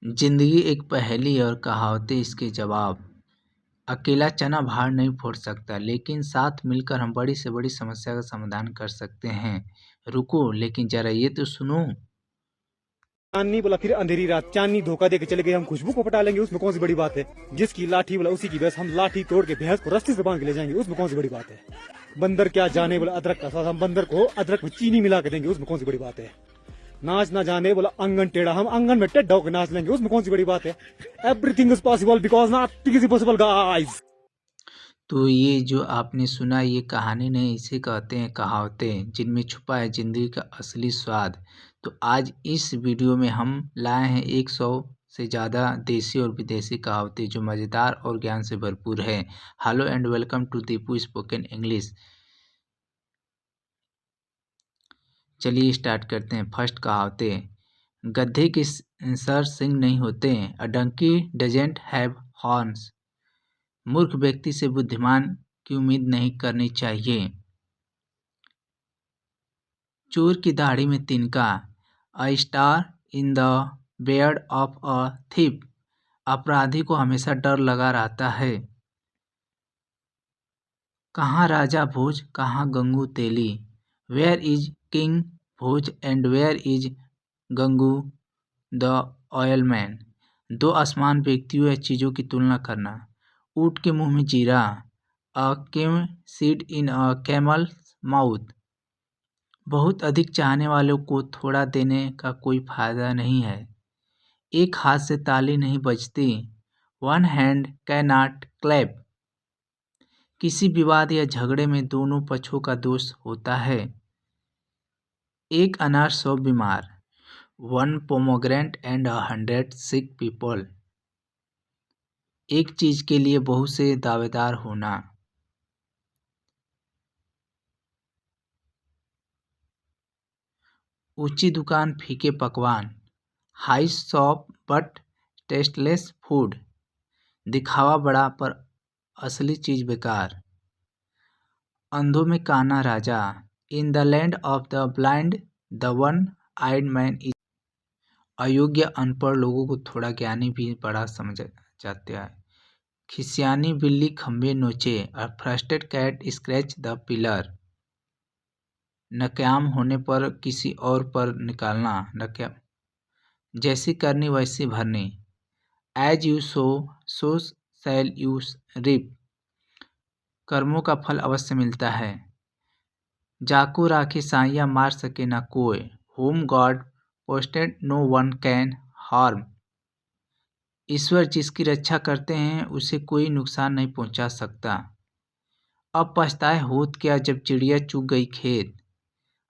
जिंदगी एक पहेली और कहावतें इसके जवाब। अकेला चना भार नहीं फोड़ सकता, लेकिन साथ मिलकर हम बड़ी से बड़ी समस्या का समाधान कर सकते हैं। रुको, लेकिन जरा ये तो सुनो। चांदनी बोला फिर अंधेरी रात, चांदनी धोखा दे के चले गए, हम खुशबू को पटा लेंगे, उसमें कौन सी बड़ी बात है। जिसकी लाठी बोला उसी की भैंस, हम लाठी तोड़ के भैंस को रस्सी से बांध के ले जाएंगे, उसमें कौन सी बड़ी बात है। बंदर क्या जाने बोला अदरक का स्वाद, हम बंदर को अदरक में चीनी मिला के देंगे, उसमें कौन सी बड़ी बात है। नाच ना जाने बोला आंगन टेढ़ा, हम आंगन में टेढ़ा होकर नाच लेंगे, उसमें कौन सी बड़ी बात है। Everything is possible because nothing is impossible guys. तो ये जो आपने सुना, ये कहानी नहीं, इसे कहते हैं कहावतें, जिनमें छुपा है जिंदगी का असली स्वाद। तो आज इस वीडियो में हम लाए हैं 100 से ज़्यादा देसी और विदेशी कहावतें जो मज़ेदार और ज्ञान से भरपूर है। Hello and welcome to Deepu spoken English. चलिए स्टार्ट करते हैं। फर्स्ट कहावतें। गधे के सर सिंग नहीं होते। अ डंकी डजेंट हैव हॉर्न्स। मूर्ख व्यक्ति से बुद्धिमान की उम्मीद नहीं करनी चाहिए। चोर की दाढ़ी में तिनका। A star in the beard of a thief. अपराधी को हमेशा डर लगा रहता है। कहाँ राजा भोज, कहाँ Gangu Teli. Where is king Bhoj and where is Gangu the oil man. दो आसमान व्यक्तियों या चीज़ों की तुलना करना। ऊँट के मुंह में जीरा। A cumin seed in a camel mouth. बहुत अधिक चाहने वालों को थोड़ा देने का कोई फायदा नहीं है। एक हाथ से ताली नहीं बजती। One hand can not clap. किसी विवाद या झगड़े में दोनों पक्षों का दोष होता है। एक अनार 100 बीमार। One pomegranate and 100 sick people. एक चीज के लिए बहुत से दावेदार होना। ऊंची दुकान फीके पकवान। High shop but tasteless food. दिखावा बड़ा पर असली चीज बेकार। अंधों में काना राजा। In the land of the blind the one eyed man is. अयोग्य अनपढ़ लोगों को थोड़ा ज्ञानी भी बड़ा समझ जाता है। खिसियानी बिल्ली खंभे नोचे। A frustrated cat scratch the pillar. नाकाम होने पर किसी और पर निकालना। नाकाम जैसी करनी वैसी भरनी। As you sow so shall you reap. कर्मों का फल अवश्य मिलता है। जाको राखी साइया मार सके ना कोई। Whom God posted no one can harm. ईश्वर जिसकी रक्षा करते हैं उसे कोई नुकसान नहीं पहुंचा सकता। अब पछताए होत क्या जब चिड़िया चुग गई खेत।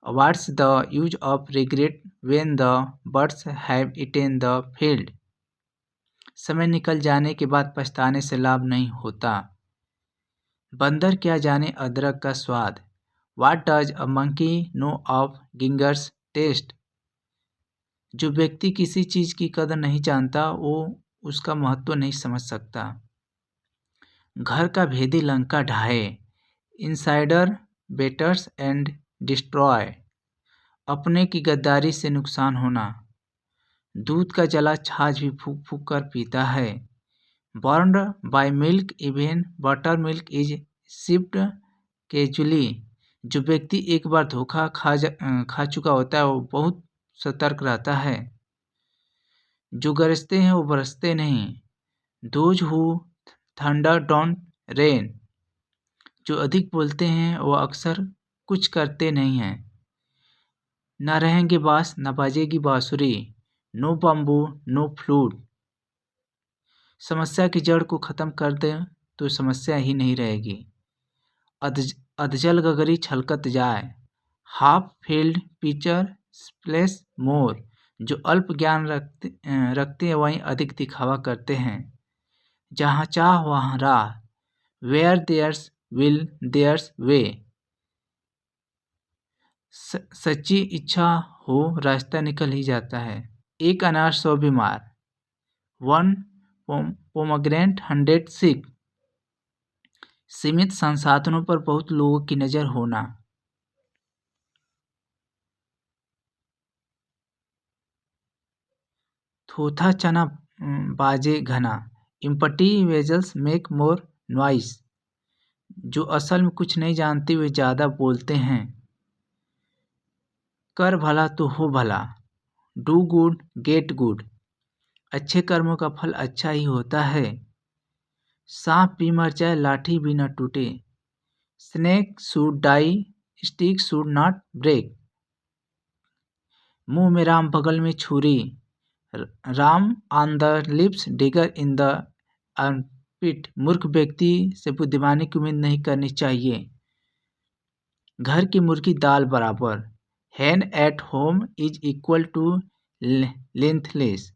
What's the use of regret when the birds have eaten the field. समय निकल जाने के बाद पछताने से लाभ नहीं होता। बंदर क्या जाने अदरक का स्वाद। What does a monkey know of ginger's taste. जो व्यक्ति किसी चीज की कदर नहीं जानता वो उसका महत्व नहीं समझ सकता। घर का भेदी लंका ढाए। Insider betrays and destroy. अपने की गद्दारी से नुकसान होना। दूध का जला छाछ भी फूक फूक कर पीता है। Burned by milk even buttermilk is sipped casually. जो व्यक्ति एक बार धोखा खा चुका होता है वो बहुत सतर्क रहता है। जो गरजते हैं वो बरसते नहीं। Those who thunder don't rain. जो अधिक बोलते हैं वो अक्सर कुछ करते नहीं हैं। न रहेंगे बांस न बाजेगी बांसुरी। No bamboo no flute. समस्या की जड़ को खत्म कर दें तो समस्या ही नहीं रहेगी। अधजल गगरी छलकत जाए। हाफ फील्ड पिचर स्प्लेश मोर। जो अल्प ज्ञान रखते हैं वहीं अधिक दिखावा करते हैं। जहाँ चाह वहाँ राह। वेयर देयर्स विल देयर्स वे। सच्ची इच्छा हो रास्ता निकल ही जाता है। एक अनार 100 बीमार। वन पोमग्रेनेट 100 सिक। सीमित संसाधनों पर बहुत लोगों की नज़र होना। थोथा चना बाजे घना, empty vessels make more noise. जो असल में कुछ नहीं जानते वे ज़्यादा बोलते हैं। कर भला तो हो भला, डू गुड गेट गुड। अच्छे कर्मों का फल अच्छा ही होता है। सांप भी मर जाए लाठी भी न टूटे, snake should die stick should not break. मुंह में राम बगल में छुरी, Ram on the lips digger in the armpit. मूर्ख व्यक्ति से बुद्धिमानी की उम्मीद नहीं करनी चाहिए। घर की मुर्गी दाल बराबर, hen at home is equal to lentils.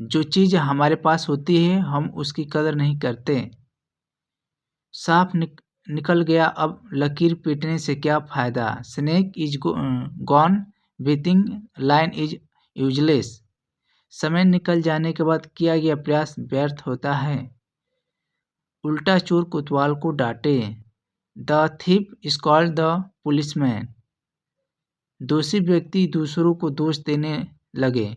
जो चीज़ हमारे पास होती है हम उसकी कदर नहीं करते। सांप निकल गया अब लकीर पीटने से क्या फ़ायदा। Snake is gone breathing line is useless. समय निकल जाने के बाद किया गया प्रयास व्यर्थ होता है। उल्टा चोर कोतवाल को डांटे, the thief is called the policeman. दोषी व्यक्ति दूसरों को दोष देने लगे,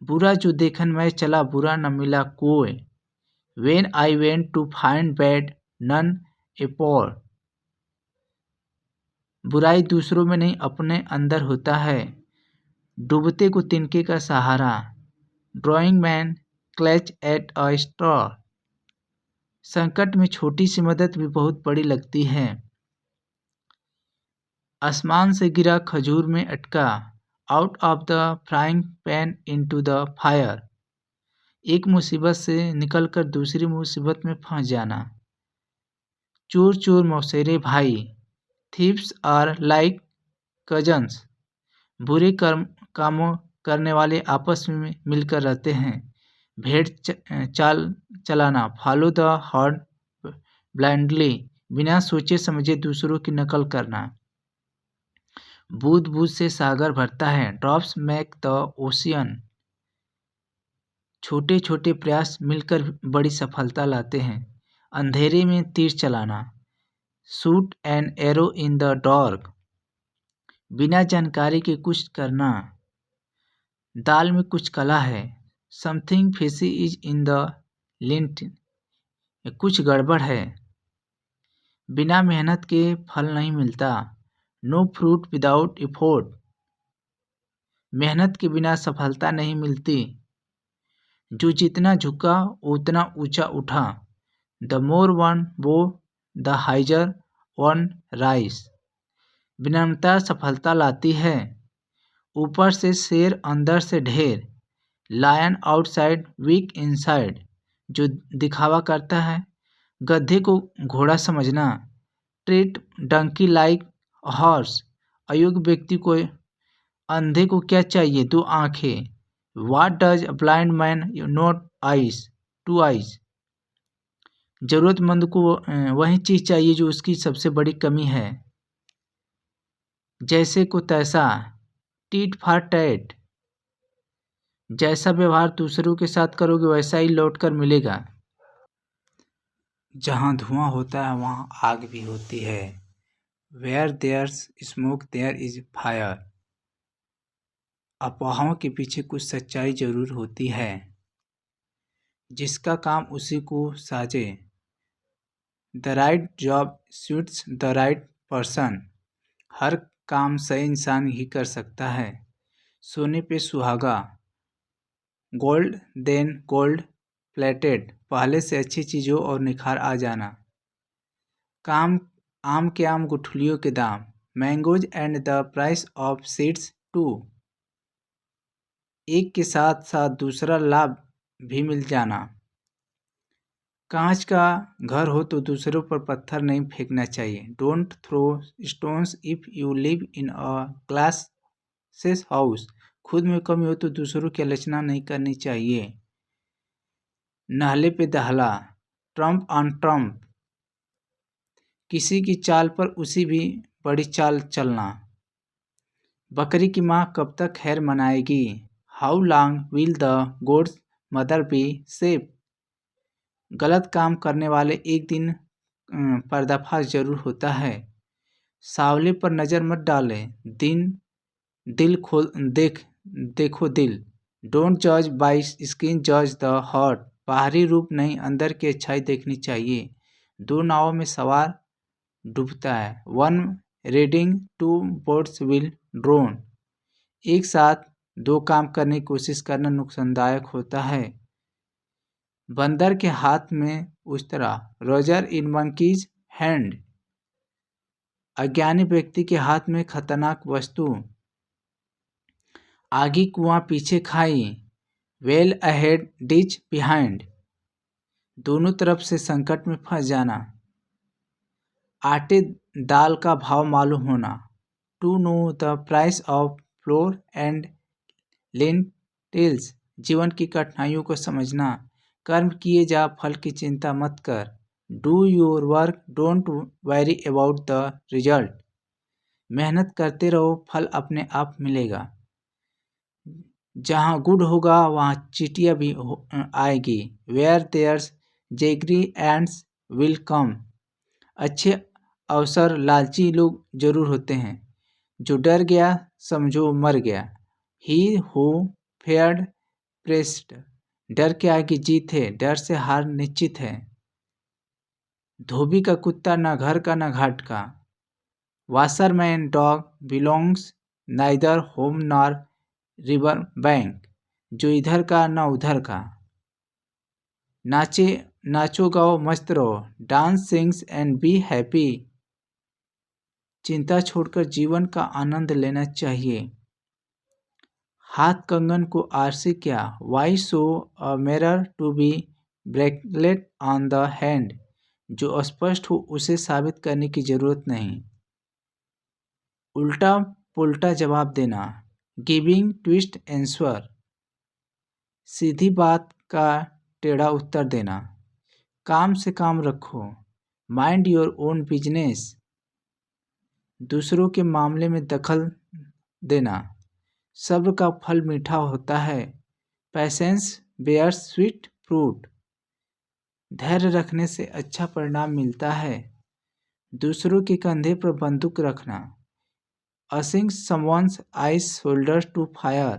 बुरा जो देखन मैं चला बुरा न मिला कोई। When I went to find bad, none appeared। बुराई दूसरों में नहीं अपने अंदर होता है। डूबते को तिनके का सहारा, drowning man clutch at a straw. संकट में छोटी सी मदद भी बहुत बड़ी लगती है। आसमान से गिरा खजूर में अटका, out of the frying pan into the fire. एक मुसीबत से निकलकर दूसरी मुसीबत में फंस जाना। चोर चोर मौसेरे भाई, थीव्स आर लाइक कजन्स। बुरे कामों करने वाले आपस में मिलकर रहते हैं। भेड़ चाल चलाना, फॉलो द हर्ड ब्लाइंडली। बिना सोचे समझे दूसरों की नकल करना। बूंद बूंद से सागर भरता है, ड्रॉप्स मेक द ओशियन। छोटे छोटे प्रयास मिलकर बड़ी सफलता लाते हैं। अंधेरे में तीर चलाना, shoot an arrow in the dark. बिना जानकारी के कुछ करना। दाल में कुछ कला है, something fishy is in the lint. कुछ गड़बड़ है। बिना मेहनत के फल नहीं मिलता, नो फ्रूट विदाउट एफोर्ट। मेहनत के बिना सफलता नहीं मिलती। जो जितना झुका उतना ऊंचा उठा, द मोर वन बो द हाइजर वन राइस। विनम्रता सफलता लाती है। ऊपर से शेर अंदर से ढेर, लायन आउटसाइड वीक इनसाइड। जो दिखावा करता है, गधे को घोड़ा समझना, ट्रीट डंकी लाइक हॉर्स। अयोग्य व्यक्ति को अंधे को क्या चाहिए, दो आंखें। What does a blind man not eyes? Two eyes। जरूरतमंद को वही चीज़ चाहिए जो उसकी सबसे बड़ी कमी है। जैसे को तैसा, टीट फॉर टैट। जैसा व्यवहार दूसरों के साथ करोगे वैसा ही लौट कर मिलेगा। जहाँ धुआं होता है वहाँ आग भी होती है। Where there's smoke there is fire। अफवाहों के पीछे कुछ सच्चाई जरूर होती है। जिसका काम उसी को साजे, the right job suits the right person. हर काम सही इंसान ही कर सकता है। सोने पे सुहागा, गोल्ड देन गोल्ड प्लेटेड। पहले से अच्छी चीज़ों और निखार आ जाना। काम आम के आम गुठलियों के दाम, mangoes and the price of seeds too. एक के साथ साथ दूसरा लाभ भी मिल जाना। कांच का घर हो तो दूसरों पर पत्थर नहीं फेंकना चाहिए। Don't throw stones if you live in a glasses house. खुद में कमी हो तो दूसरों की आलोचना नहीं करनी चाहिए। नहले पे दहला, ट्रम्प ऑन ट्रम्प। किसी की चाल पर उसी भी बड़ी चाल चलना। बकरी की माँ कब तक खैर मनाएगी, how long will the goat's mother be safe. गलत काम करने वाले एक दिन पर्दाफाश जरूर होता है। सावले पर नज़र मत डालें, देखो दिल। डोंट जज बाई स्किन, जज द हार्ट। बाहरी रूप नहीं, अंदर की अच्छाई देखनी चाहिए। दो नावों में सवार डूबता है। One riding, two boats will drown. एक साथ दो काम करने की कोशिश करना नुकसानदायक होता है। बंदर के हाथ में उस्तरा, रोजर इन मंकीज हैंड। अज्ञानी व्यक्ति के हाथ में खतरनाक वस्तु। आगे कुआं पीछे खाई, वेल अहेड डिच बिहाइंड। दोनों तरफ से संकट में फंस जाना। आटे दाल का भाव मालूम होना, to know the price of flour and lentils. जीवन की कठिनाइयों को समझना। कर्म किए जा, फल की चिंता मत कर। Do your work, don't worry about the result. मेहनत करते रहो, फल अपने आप मिलेगा। जहाँ गुड़ होगा वहाँ चींटियाँ भी आएगी। Where there's jaggery ants will come. अच्छे अवसर लालची लोग जरूर होते हैं। जो डर गया समझो मर गया। He who feared pressed. डर के आगे जीत है, डर से हार निश्चित है। धोबी का कुत्ता न घर का न घाट का। Washerman dog belongs neither home nor river bank. जो इधर का न उधर का। नाचो गाओ मस्त रहो, dance sings and be happy. चिंता छोड़कर जीवन का आनंद लेना चाहिए। हाथ कंगन को आरसी क्या, why show a mirror to be bracelet on the hand. जो स्पष्ट हो उसे साबित करने की जरूरत नहीं। उल्टा पुल्टा जवाब देना, गिविंग ट्विस्ट आंसर। सीधी बात का टेढ़ा उत्तर देना। काम से काम रखो, माइंड योर ओन बिजनेस। दूसरों के मामले में दखल देना। सब्र का फल मीठा होता है, पैसेंस बेयर्स स्वीट फ्रूट। धैर्य रखने से अच्छा परिणाम मिलता है। दूसरों के कंधे पर बंदूक रखना, using someone's else's shoulders to fire.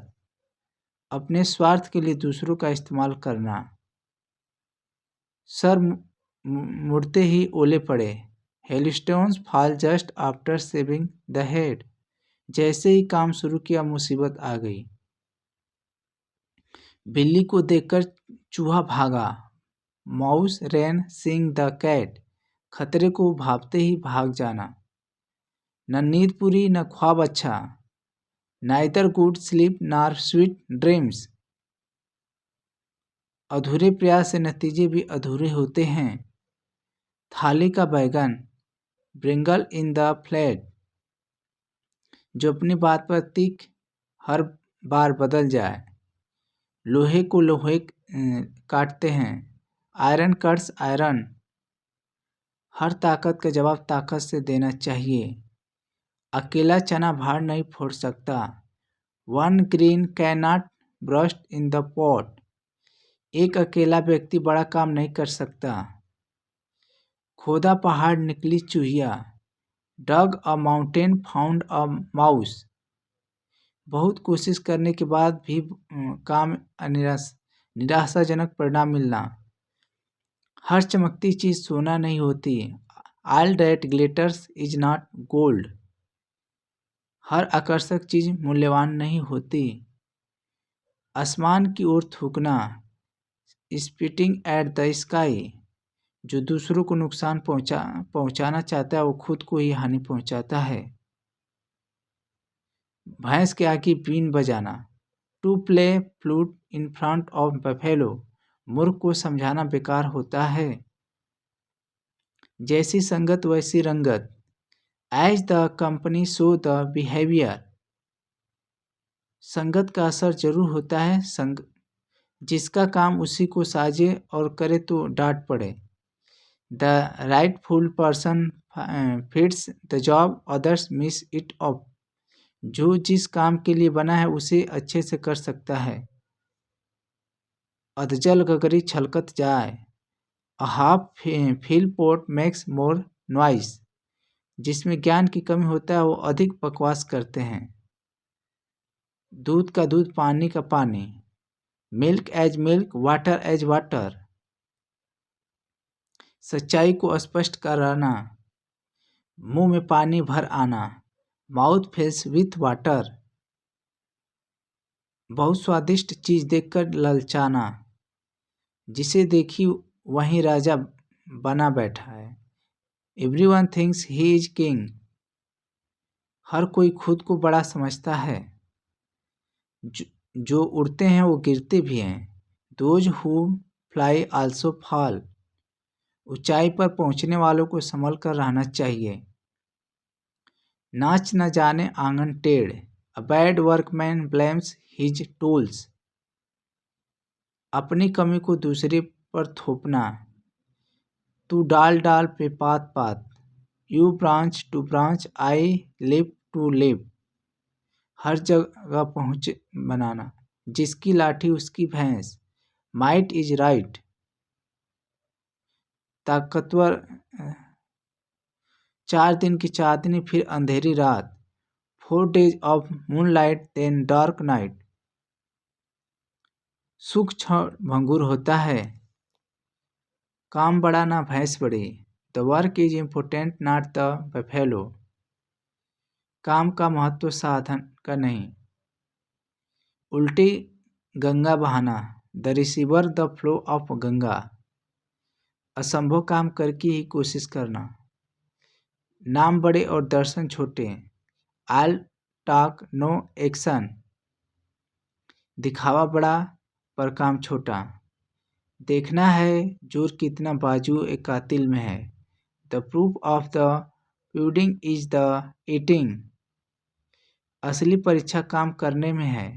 अपने स्वार्थ के लिए दूसरों का इस्तेमाल करना। सर मुड़ते ही ओले पड़े, hailstones fall just after shaving the head. जैसे ही काम शुरू किया मुसीबत आ गई। बिल्ली को देखकर चूहा भागा, mouse ran seeing the cat. खतरे को भापते ही भाग जाना। न नींद पूरी न ख्वाब अच्छा, neither good sleep nor sweet dreams. अधूरे प्रयास से नतीजे भी अधूरे होते हैं। थाली का बैगन, ब्रिंगल इन द फ्लैट। जो अपनी बात पर तीख हर बार बदल जाए। लोहे को लोहे काटते हैं, आयरन कट्स आयरन। हर ताकत का जवाब ताकत से देना चाहिए। अकेला चना भार नहीं फोड़ सकता, one green can not burst in the pot. एक अकेला व्यक्ति बड़ा काम नहीं कर सकता। खोदा पहाड़ निकली चूहिया, dug a mountain found a mouse. बहुत कोशिश करने के बाद भी काम निराशाजनक परिणाम मिलना। हर चमकती चीज सोना नहीं होती, all that glitters is not gold. हर आकर्षक चीज मूल्यवान नहीं होती। आसमान की ओर थूकना, स्पिटिंग एट द स्काई। जो दूसरों को नुकसान पहुंचाना चाहता है वो खुद को ही हानि पहुंचाता है। भैंस के आगे बीन बजाना, to play flute in front of buffalo. मूर्ख को समझाना बेकार होता है। जैसी संगत वैसी रंगत, as the company so the behaviour. संगत का असर जरूर होता है। जिसका काम उसी को साजे और करे तो डांट पड़े। The rightful person fits the job, others miss it up. जो जिस काम के लिए बना है उसे अच्छे से कर सकता है। अधजल गगरी छलकत जाए, a half fill pot makes more noise. जिसमें ज्ञान की कमी होता है वो अधिक बकवास करते हैं। दूध का दूध पानी का पानी, milk as milk, water as water, सच्चाई को स्पष्ट कराना, मुंह में पानी भर आना, माउथ फिल्स विथ वाटर, बहुत स्वादिष्ट चीज देखकर ललचाना, जिसे देखी वहीं राजा बना बैठा है। Everyone thinks he is king, हर कोई खुद को बड़ा समझता है। जो उड़ते हैं वो गिरते भी हैं। Those who fly also fall, ऊंचाई पर पहुंचने वालों को संभल कर रहना चाहिए। नाच न जाने आंगन टेढ़, a bad workman blames his tools, अपनी कमी को दूसरे पर थोपना। तू डाल डाल पे पात पात, you branch to branch, I live to live, हर जगह पहुँच बनाना। जिसकी लाठी उसकी भैंस, माइट इज राइट, ताकतवर 4 दिन की चांदनी फिर अंधेरी रात, 4 days of moonlight then dark night, सुख क्षण भंगुर होता है, काम बड़ा ना भैंस बड़ी, the work is important not the buffalo, काम का महत्व साधन का नहीं। उल्टी गंगा बहाना, the receiver the flow of Ganga, असंभव काम करके ही कोशिश करना। नाम बड़े और दर्शन छोटे, आल टॉक नो एक्शन, दिखावा बड़ा पर काम छोटा। देखना है जोर कितना बाजू एक कातिल में है, the proof of the pudding is the eating, असली परीक्षा काम करने में है।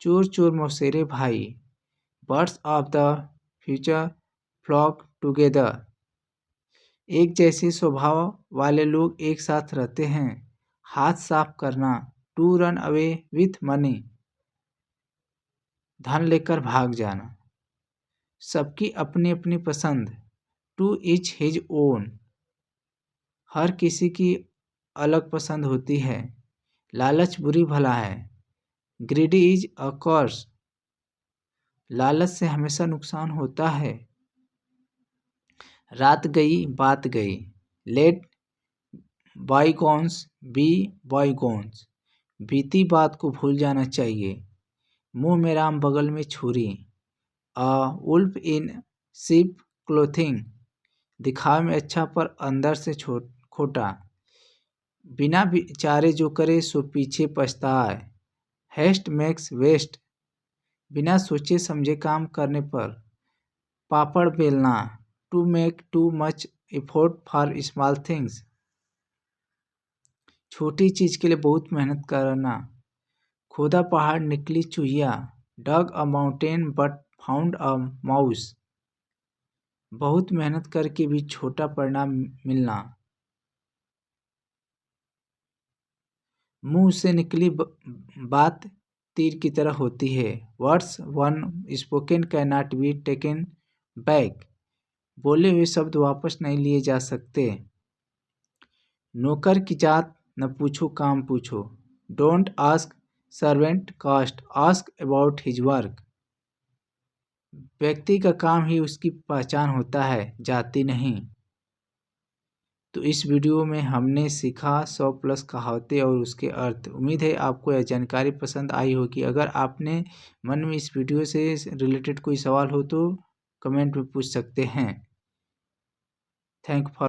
चोर चोर मौसेरे भाई, birds of the feather flock together, एक जैसे स्वभाव वाले लोग एक साथ रहते हैं। हाथ साफ करना, to run away with money, धन लेकर भाग जाना। सबकी अपनी अपनी पसंद, टू ईच हिज ओन, हर किसी की अलग पसंद होती है। लालच बुरी भला है, ग्रीडी इज अ कर्स, लालच से हमेशा नुकसान होता है। रात गई बात गई, लेट बाईगॉन्स बी बाईगॉन्स, बीती बात को भूल जाना चाहिए। मुंह में राम बगल में छुरी, a wolf in sheep clothing, दिखावे में अच्छा पर अंदर से खोटा। बिना विचारे जो करे सो पीछे पछताए, हेस्ट मेक्स वेस्ट, बिना सोचे समझे काम करने पर। पापड़ बेलना, to make too much effort for small things, छोटी चीज के लिए बहुत मेहनत करना। खोदा पहाड़ निकली चूहिया, dug a mountain but found a mouse, बहुत मेहनत करके भी छोटा परिणाम मिलना। मुंह से निकली बात तीर की तरह होती है। Words one spoken can not be taken back, बोले हुए शब्द वापस नहीं लिए जा सकते। नौकर की जात न पूछो काम पूछो, don't ask servant caste, ask about his work, व्यक्ति का काम ही उसकी पहचान होता है, जाति नहीं। तो इस वीडियो में हमने सीखा 100+ कहावतें और उसके अर्थ। उम्मीद है आपको यह जानकारी पसंद आई होगी। अगर आपने मन में इस वीडियो से रिलेटेड कोई सवाल हो तो कमेंट में पूछ सकते हैं। Thank for